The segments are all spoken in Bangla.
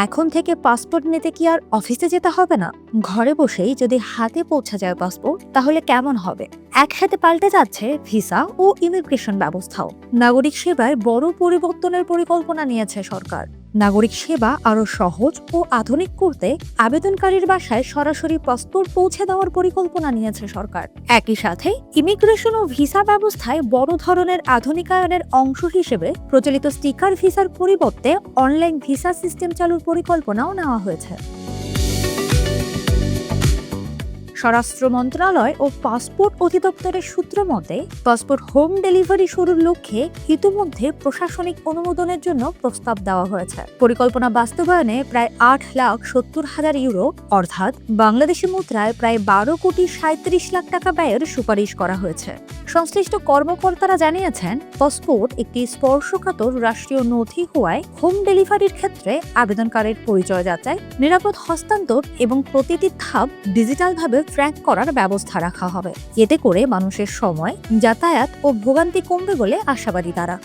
এখন থেকে পাসপোর্ট নিতে কি আর অফিসে যেতে হবে না? ঘরে বসেই যদি হাতে পৌঁছে যায় পাসপোর্ট, তাহলে কেমন হবে? একসাথে পাল্টে যাচ্ছে ভিসা ও ইমিগ্রেশন ব্যবস্থাও। নাগরিক সেবায় বড় পরিবর্তনের পরিকল্পনা নিয়েছে সরকার। নাগরিক সেবা আরো সহজ ও আধুনিক করতে আবেদনকারীর বাসায় সরাসরি পাসপোর্ট পৌঁছে দেওয়ার পরিকল্পনা নিয়েছে সরকার। একই সাথে ইমিগ্রেশন ও ভিসা ব্যবস্থায় বড় ধরনের আধুনিকায়নের অংশ হিসেবে প্রচলিত স্টিকার ভিসার পরিবর্তে অনলাইন ভিসা সিস্টেম চালুর পরিকল্পনাও নেওয়া হয়েছে। স্বরাষ্ট্র মন্ত্রণালয় ও পাসপোর্ট অধিদপ্তরের সূত্র মতে, পাসপোর্ট হোম ডেলিভারি শুরুর লক্ষ্যে ইতিমধ্যে প্রশাসনিক অনুমোদনের জন্য প্রস্তাব দেওয়া হয়েছে। পরিকল্পনা বাস্তবায়নে প্রায় 8,70,000 ইউরো অর্থাৎ বাংলাদেশি মুদ্রায় প্রায় 12,37,00,000 টাকা ব্যয়ের সুপারিশ করা হয়েছে। সংশ্লিষ্ট কর্মকর্তারা জানিয়েছেন, পাসপোর্ট একটি স্পর্শকাতর রাষ্ট্রীয় নথি হওয়ায় হোম ডেলিভারির ক্ষেত্রে আবেদনকারীর পরিচয় যাচাই, নিরাপদ হস্তান্তর এবং প্রতিটি ধাপ ডিজিটালভাবে ট্র্যাক করার ব্যবস্থা রাখা হবে। এতে করে মানুষের সময়, যাতায়াত ও ভোগান্তি কমবে বলে আশাবাদী তারা।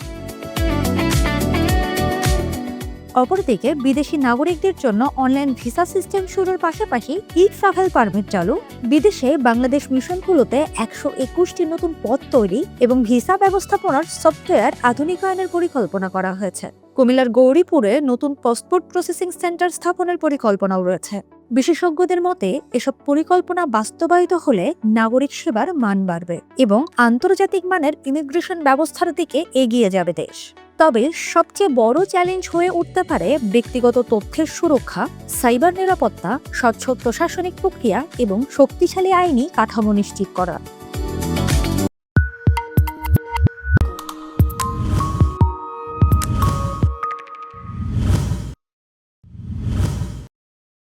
অপরদিকে বিদেশি নাগরিকদের জন্য অনলাইন ভিসা সিস্টেম শুরুর পাশাপাশি ট্রাভেল পারমিট চালু, বিদেশে বাংলাদেশ মিশনগুলোতে 121টি নতুন পদ তৈরি এবং ভিসা ব্যবস্থাপনার সফটওয়্যার আধুনিকায়নের পরিকল্পনা করা হয়েছে। কুমিল্লার গৌরীপুরে নতুন পাসপোর্ট প্রসেসিং সেন্টার স্থাপনের পরিকল্পনাও রয়েছে। বিশেষজ্ঞদের মতে, এসব পরিকল্পনা বাস্তবায়িত হলে নাগরিক সেবার মান বাড়বে এবং আন্তর্জাতিক মানের ইমিগ্রেশন ব্যবস্থার দিকে এগিয়ে যাবে দেশ। তবে সবচেয়ে বড় চ্যালেঞ্জ হয়ে উঠতে পারে ব্যক্তিগত তথ্যের সুরক্ষা, সাইবার নিরাপত্তা, স্বচ্ছ প্রশাসনিক প্রক্রিয়া এবং শক্তিশালী আইনি কাঠামো নিশ্চিত করা।